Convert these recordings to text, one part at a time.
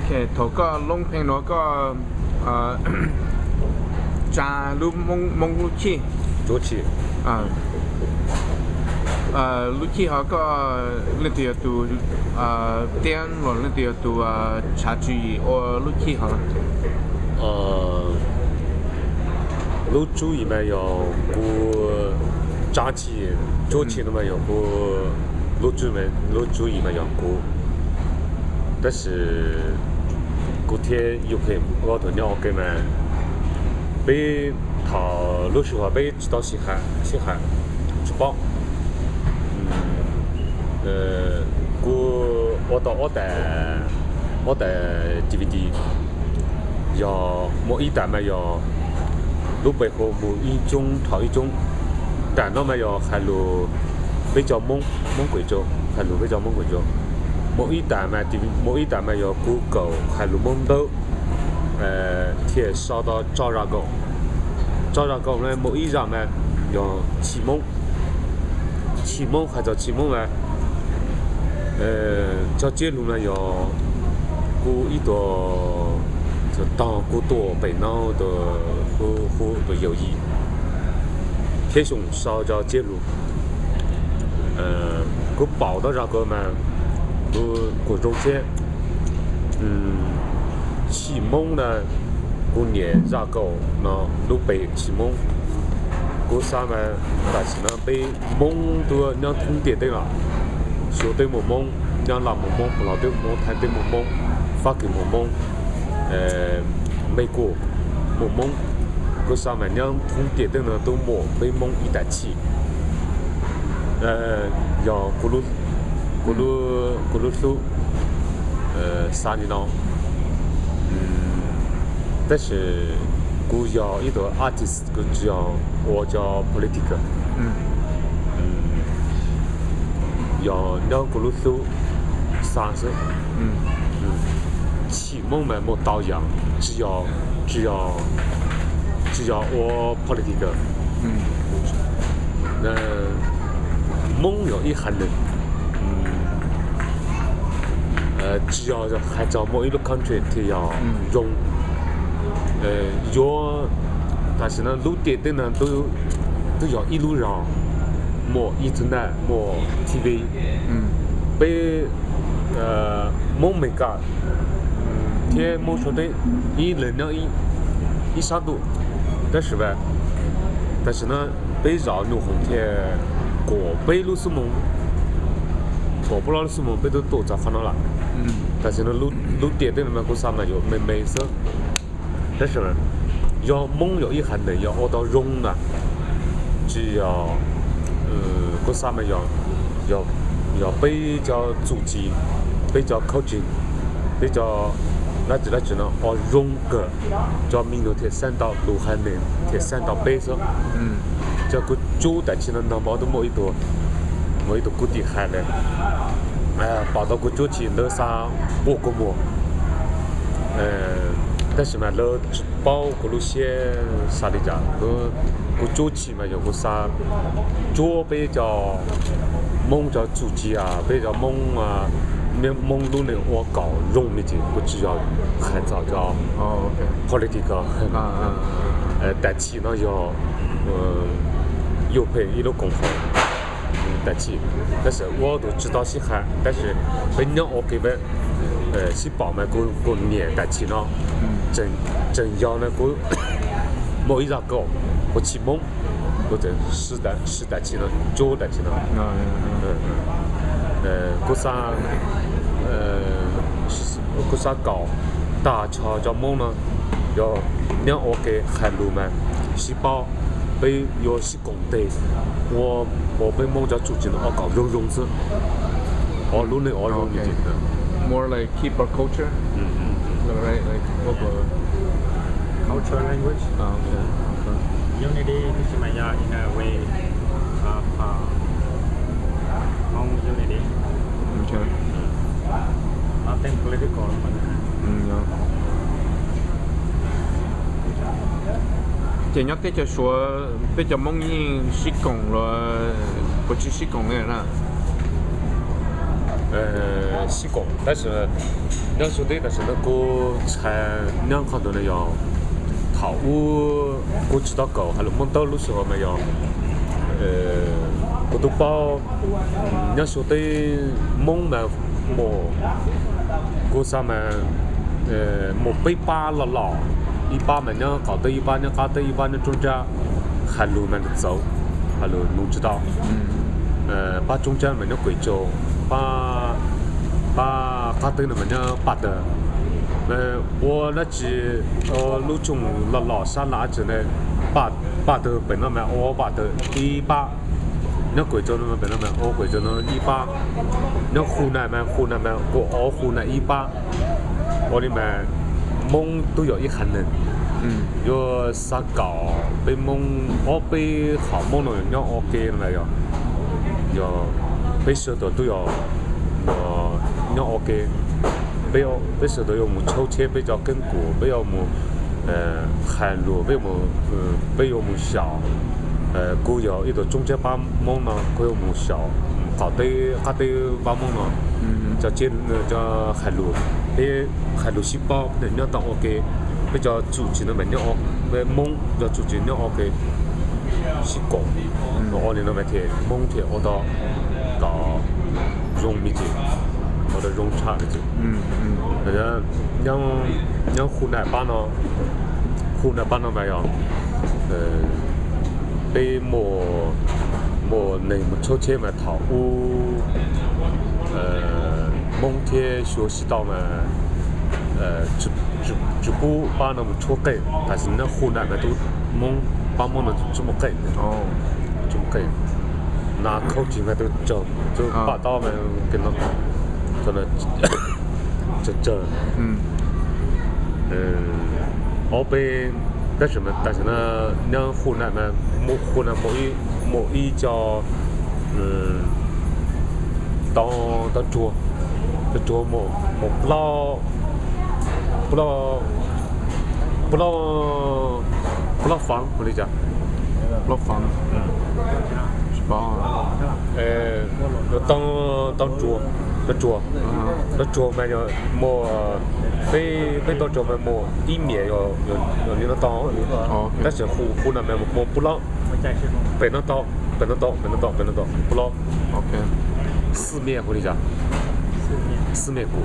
OK 头个龙平那个炸路蒙路气早起啊路气那个那点都店了那点都茶具我路气哈路主里面有个炸鸡早起那么有个路主里面有个但是古天有可以我头鸟给们被他路时候被知道西海吃饱我到我的 DVD 要某一代嘛要路背后某一种头一种但那么要海路比较蒙贵州海路比较蒙贵州某一代嘛要古狗海路蒙豆铁烧到招รา狗呢某一样嘛要启蒙还叫启蒙嘛叫街路呢要古一多就当古多北闹的和的友谊铁熊烧叫街路古宝的那个嘛古中间启蒙呢古年那个那路北启蒙古啥嘛但是呢被蒙的那通点对了小对冇蒙那老冇蒙不老对冇台对冇蒙法给冇蒙美国冇蒙古啥嘛那通点对呢都冇被蒙一代起要咕噜苏啥的呢但是古要一个 artist 古只要我叫 political要两咕噜苏30启蒙嘛没导样只要我 political蒙有一行人只要还找某一个 country 它要用但是呢路点的呢都要一路上没 internet 没 TV 被蒙没干天蒙说的一能量一上度但是呢被绕路红天过被路是蒙过不了是蒙被都多早放到了但是呢路点的那个啥嘛有没色但是呢要蒙有一行人要熬到融了只要个啥嘛要比较足迹比较靠近比较那只能熬融个叫民族铁三道路海人铁三道背色这个主的起呢那么都没一多固定海嘞跑到个主起那啥不过么但是嘛那包个路线啥的家个主起嘛有个啥左比较蒙叫主机啊比较蒙蒙路呢我搞容易点我只要很早叫political 但起呢要有配一路公方但起但是我都知道是海但是本来我给们是保买个年但起呢真要那个某一个狗我启蒙或者是代起呢九代起呢个啥搞大桥叫蒙呢要让我给海路们细胞被有些工地我被蒙叫组织呢我搞融资我路呢我融的 more like keep our culture right like culture language unity Kishimaya in a way of unity nothing political chỉ nhắc tới cho số bây giờ mong như sĩ cộng rồi có chỉ sĩ cộng này là 西贡，但是你要晓得，但是那个菜两看到那要套我过去到够，还有蒙到的时候没有，我都包，你要晓得蒙嘛么，过啥嘛，么背巴了老，一把嘛你搞得一把，你搞得一把，你中间还路嘛的走，还路路知道，把中间嘛你贵州，把搞得那么你把的。我那只路中了老山哪子呢？把的本来嘛，我把的一把，那贵州那么本来嘛，我贵州那一把，那湖南嘛，我湖南一把，我里面蒙都有一行人，有啥搞被蒙，我被好蒙了，要我给了没有？有被舍得都有，要我给。被舍得有木抽切比较根固，被有木海路，被有木小，古有一个中间把蒙呢，古有木小，搞得把蒙呢，叫叫海路，被海路细胞，人家当 OK， 比较主机的门要被蒙叫主机要 OK， 是讲，我哩那么天蒙天我到容易点。我的容差的就，人家让湖南版呢没有，被内蒙抽签嘛套蒙天学习到嘛，只不把那么抽给，但是那湖南嘛都把蒙的这么给，这么给，拿口径嘛都就把到嘛跟那。真的，我被但是呢，像湖南嘛，湖南某一叫当桌么不老房，我理解，不老房，是吧？当桌。那桌嘛要么被到桌嘛么一面要你那刀，但是湖南嘛么不老，北那刀不老 ，OK， 四面我理解，四面锅，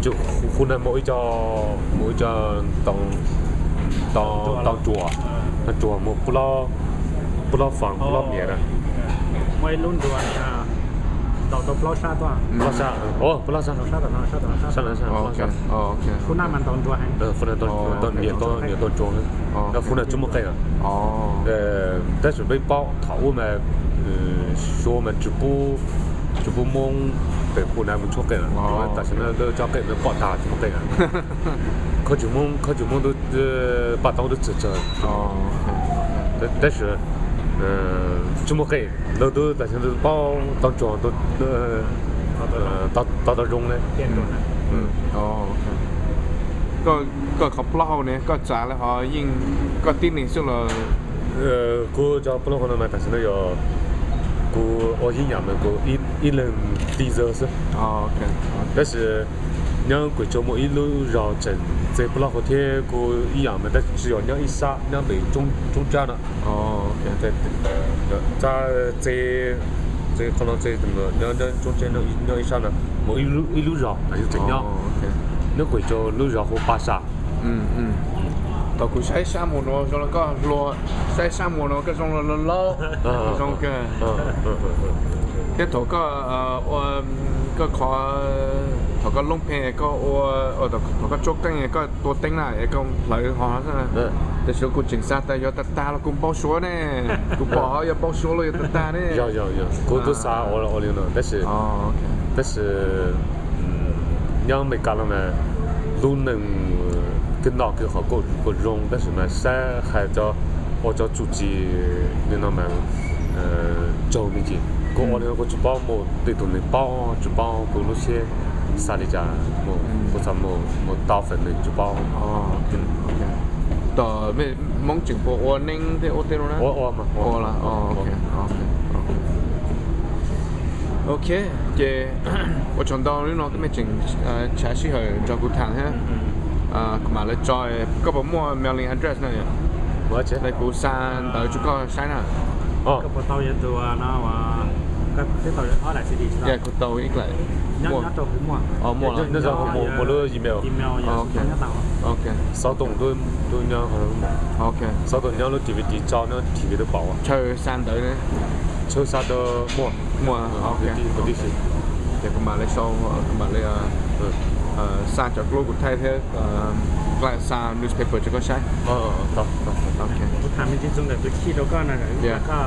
就湖南某一家当桌，那桌么不老房不老面的，ไม่รุ่นตัวเนี่ยเราปล้อชาตัว不老山，不老山，ชาตัวOK，湖南มันตอนตัวให้湖南当年当庄的，那湖南这么干啊？但是被包讨我们，说我们直播蒙被湖南们错干了，但是呢都交给人报答这么干啊？可就蒙都把刀都指着，但是。这么黑，那都但是都包当庄都到容嘞。ก็เขาเปล่าเนี่ยก็จ่ายแล้วเขายิ่งก็ที่หนึ่งสุดเลยกูจะ不老可能嘛，但是那要กู我一样的กู一人低着是。OK，但是两贵州某一路绕镇，在不老和天过一样的，但只要两一杀，两被中间了。OK，对，在可能在怎么两中间两一杀呢，某一路绕，那就这样。OK，那贵州路绕和巴沙。ต่อกูใช้ชาโมโนแล้วก็รัวใช้ชาโมโนก็ส่งล้อส่งแค่ถก็ขอถก็ลงเพลก็ถก็จกตั้งไงก็ตัวเต็งหน้าก็ไหลหอใช่ไหมแต่เชื่อกูจริงซะแต่ยอดตาแล้วกู包ชัวเนี่ยกูบอก要包ชัวเลยตาเนี่ย要กู都杀我领了，但是两没干了嘛，都能跟那个好个容，但是嘛山还叫我叫自己领了嘛，找没见。我那个就包么对头的包就包公路线啥的家么不怎么大份的就包ต่อไม่มองจึงพวกอัวนิ่งที่โอเทโรนะ我嘛โอละโอเค OK，姐，我从到你那个咩整茶室去照顾谈哈，mà lại cho có bộ mua mailing address này, 我这 lại cụ san đợi chú có sai nào, 哦 ก็พอเตาเย็นตัวนะว่าก็ที่เตาเย็นอะไรสิดีใช่ไหม dạ cụ tàu ít lại, ยั mua, ดตัวหัว mua 那 là, 时候我的 email อีเมลยัดเตา OK，稍动都那好像冇， OK，稍动那DVD 照那 TV 都爆啊， chơi san đợi đấy, 抽啥都冇， mua, OK，不的是， thì cụ mà lại sau, cụ mà lại san cho lúc cụ thay thế, lại san newspaper cho có sai, 到， OK。 ผมถามจริงๆตรงไหนไปขี้แล้วก็นะแล้วก็